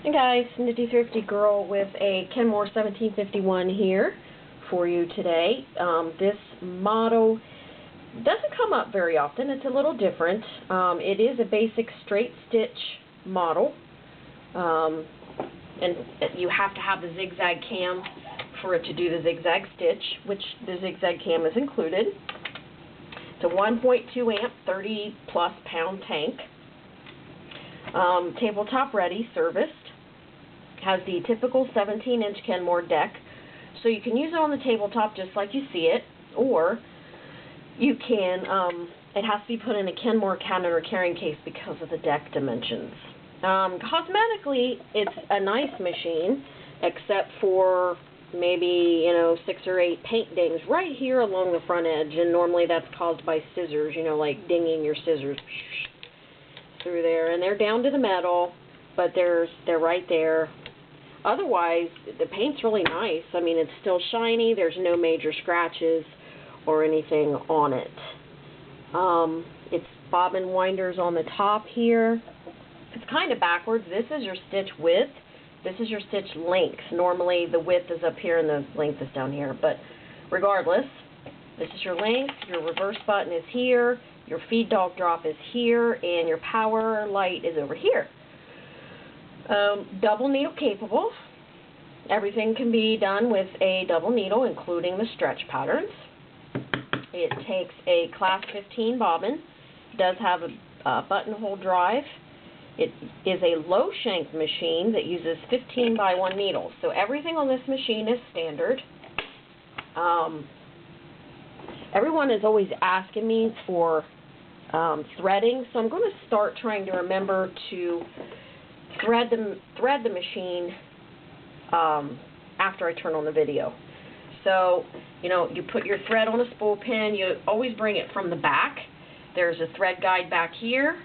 Hey guys, Nifty Thrifty Girl with a Kenmore 1751 here for you today. This model doesn't come up very often. It's a little different. It is a basic straight stitch model, and you have to have the zigzag cam for it to do the zigzag stitch, which the zigzag cam is included. It's a 1.2 amp, 30 plus pound tank. Tabletop ready, serviced. Has the typical 17-inch Kenmore deck, so you can use it on the tabletop just like you see it, or you can, it has to be put in a Kenmore cabinet or carrying case because of the deck dimensions. Cosmetically, it's a nice machine, except for maybe, 6 or 8 paint dings right here along the front edge, and normally that's caused by scissors, like dinging your scissors through there, and they're down to the metal, but they're right there. Otherwise, the paint's really nice. I mean, it's still shiny. There's no major scratches or anything on it. It's bobbin winders on the top here. It's kind of backwards. This is your stitch width. This is your stitch length. Normally, the width is up here and the length is down here. But regardless, this is your length. Your reverse button is here. Your feed dog drop is here. And your power light is over here. Double needle capable. Everything can be done with a double needle, including the stretch patterns. It takes a class 15 bobbin. It does have a buttonhole drive. It is a low shank machine that uses 15 by 1 needles. So everything on this machine is standard. Everyone is always asking me for threading, so I'm going to start trying to remember to thread the machine after I turn on the video. So, you put your thread on a spool pin. You always bring it from the back. There's a thread guide back here.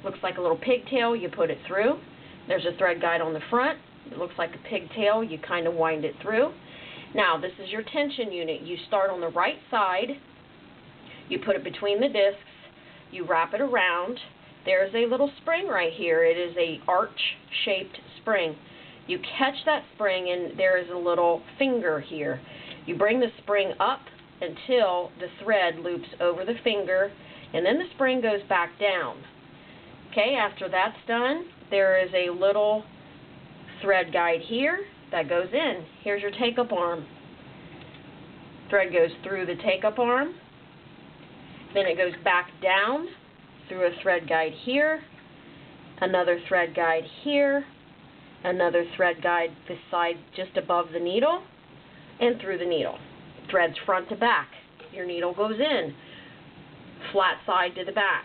Looks like a little pigtail. You put it through. There's a thread guide on the front. It looks like a pigtail. You kind of wind it through. Now, this is your tension unit. You start on the right side. You put it between the discs. You wrap it around. There's a little spring right here. It is a arch-shaped spring. You catch that spring, and there is a little finger here. You bring the spring up until the thread loops over the finger, and then the spring goes back down. Okay, after that's done, there is a little thread guide here that goes in. Here's your take-up arm. Thread goes through the take-up arm. Then it goes back down through a thread guide here, another thread guide here, another thread guide this side just above the needle, and through the needle. Threads front to back. Your needle goes in, flat side to the back.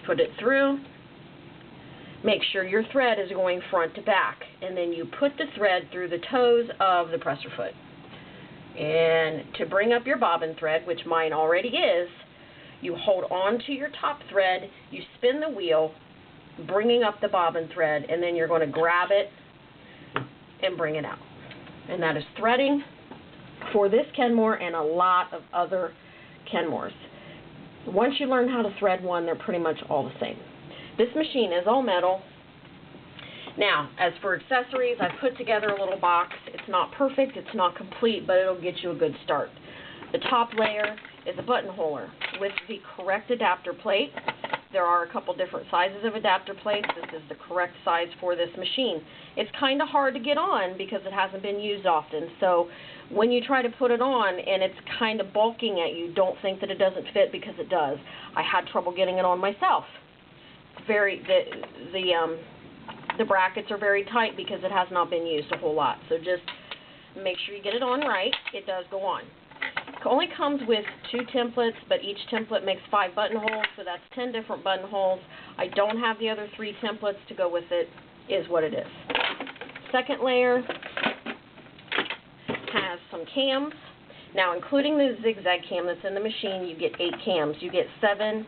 Put it through. Make sure your thread is going front to back, and then you put the thread through the toes of the presser foot. And to bring up your bobbin thread, which mine already is, you hold on to your top thread, you spin the wheel, bringing up the bobbin thread, and then you're going to grab it and bring it out. And that is threading for this Kenmore and a lot of other Kenmores. Once you learn how to thread one, they're pretty much all the same. This machine is all metal. Now, as for accessories, I've put together a little box. It's not perfect, it's not complete, but it'll get you a good start. The top layer is a buttonholer with the correct adapter plate. There are a couple different sizes of adapter plates. This is the correct size for this machine. It's kind of hard to get on because it hasn't been used often. So when you try to put it on and it's kind of bulking at you, don't think that it doesn't fit, because it does. I had trouble getting it on myself. The brackets are very tight because it has not been used a whole lot. So just make sure you get it on right. It does go on. It only comes with 2 templates, but each template makes 5 buttonholes, so that's 10 different buttonholes. I don't have the other 3 templates to go with it, is what it is. Second layer has some cams. Now, including the zigzag cam that's in the machine, you get 8 cams. You get 7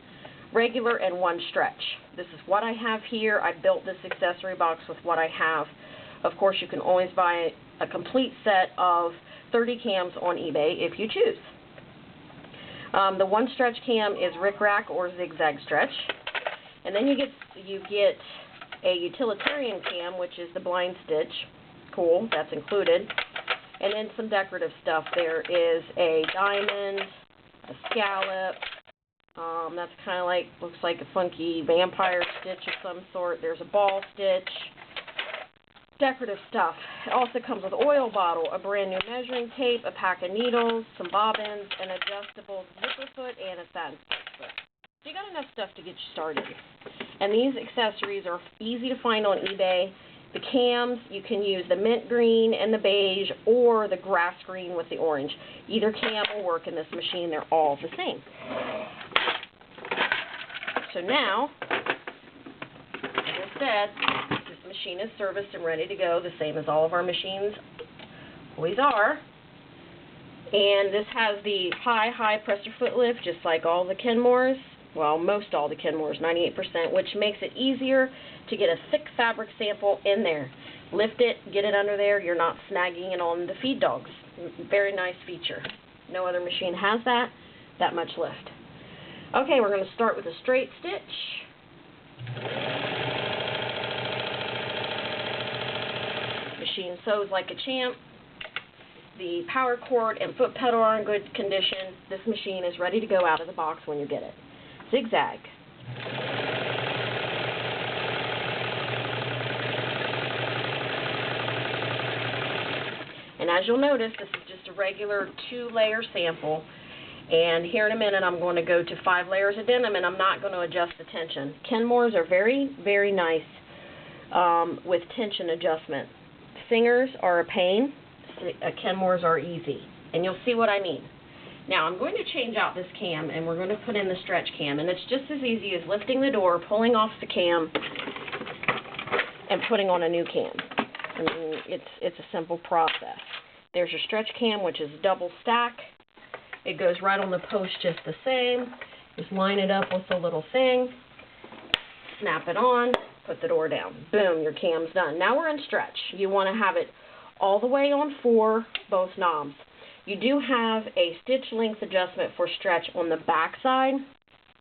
regular and 1 stretch. This is what I have here. I built this accessory box with what I have. Of course, you can always buy a complete set of 30 cams on eBay if you choose. The 1 stretch cam is rickrack or zigzag stretch. And then you get a utilitarian cam, which is the blind stitch. Cool, that's included. And then some decorative stuff. There is a diamond, a scallop. That's kind of like, looks like a funky vampire stitch of some sort. There's a ball stitch. Decorative stuff. It also comes with an oil bottle, a brand new measuring tape, a pack of needles, some bobbins, an adjustable zipper foot, and a satin foot. So you got enough stuff to get you started. And these accessories are easy to find on eBay. The cams, you can use the mint green and the beige or the grass green with the orange. Either cam will work in this machine. They're all the same. So now, as I said, this machine is serviced and ready to go, the same as all of our machines always are. And this has the high presser foot lift, just like all the Kenmores. Well, most all the Kenmores, 98%, which makes it easier to get a thick fabric sample in there. Lift it, get it under there, you're not snagging it on the feed dogs. Very nice feature. No other machine has that much lift. Okay, we're going to start with a straight stitch. Machine sews like a champ. The power cord and foot pedal are in good condition. This machine is ready to go out of the box when you get it. Zigzag. And as you'll notice, this is just a regular 2-layer sample. And here in a minute, I'm going to go to 5 layers of denim, and I'm not going to adjust the tension. Kenmores are very, very nice with tension adjustment. Singers are a pain. Kenmores are easy. And you'll see what I mean. Now, I'm going to change out this cam, and we're going to put in the stretch cam. And it's just as easy as lifting the door, pulling off the cam, and putting on a new cam. I mean, it's a simple process. There's your stretch cam, which is double stack. It goes right on the post just the same. Just line it up with the little thing, snap it on, put the door down. Boom, your cam's done. Now we're in stretch. You want to have it all the way on 4, both knobs. You do have a stitch length adjustment for stretch on the back side.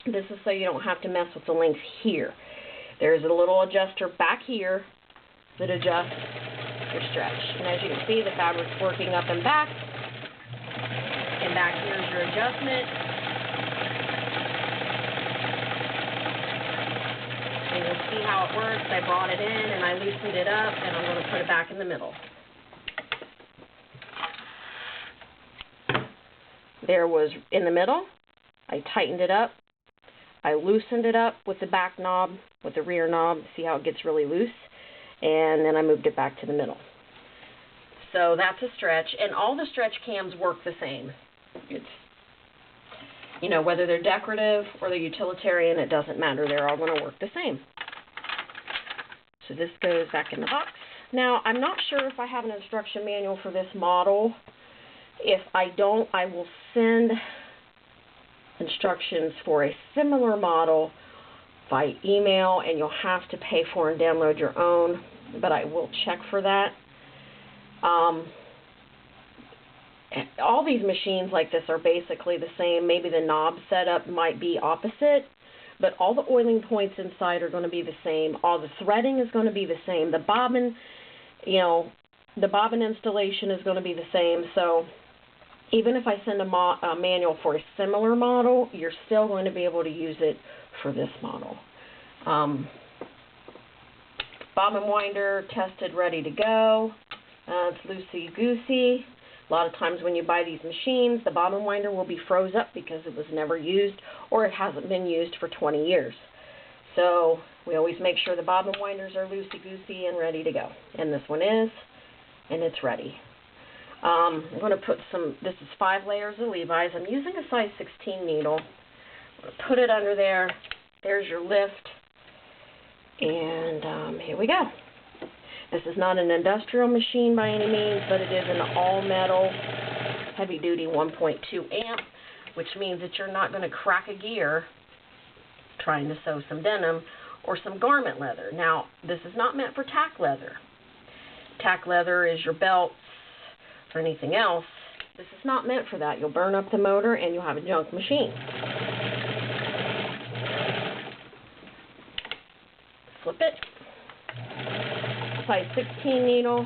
This is so you don't have to mess with the length here. There's a little adjuster back here that adjusts your stretch. And as you can see, the fabric's working up and back. And back here's your adjustment. And you'll see how it works. I brought it in and I loosened it up, and I'm going to put it back in the middle. There was in the middle. I tightened it up. I loosened it up with the back knob, with the rear knob. See how it gets really loose? And then I moved it back to the middle. So that's a stretch, and all the stretch cams work the same. It's, you know, whether they're decorative or they're utilitarian, it doesn't matter. They're all going to work the same. So this goes back in the box. Now, I'm not sure if I have an instruction manual for this model. If I don't, I will send instructions for a similar model by email, and you'll have to pay for and download your own, but I will check for that. All these machines like this are basically the same. Maybe the knob setup might be opposite, but all the oiling points inside are going to be the same. All the threading is going to be the same. The bobbin, you know, the bobbin installation is going to be the same. So even if I send a manual for a similar model, you're still going to be able to use it for this model. Bobbin winder tested, ready to go. It's loosey-goosey. A lot of times when you buy these machines, the bobbin winder will be froze up because it was never used or it hasn't been used for 20 years. So we always make sure the bobbin winders are loosey-goosey and ready to go. And this one is, and it's ready. I'm going to put some, this is 5 layers of Levi's. I'm using a size 16 needle. I'm going to put it under there. There's your lift. And here we go. This is not an industrial machine by any means, but it is an all-metal, heavy-duty 1.2 amp, which means that you're not going to crack a gear trying to sew some denim or some garment leather. Now, this is not meant for tack leather. Tack leather is your belts or anything else. This is not meant for that. You'll burn up the motor and you'll have a junk machine. Flip it. size 16 needle.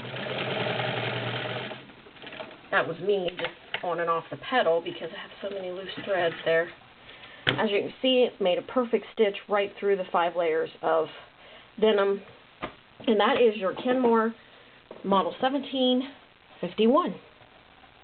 That was me just on and off the pedal because I have so many loose threads there. As you can see, it made a perfect stitch right through the 5 layers of denim. And that is your Kenmore Model 1751.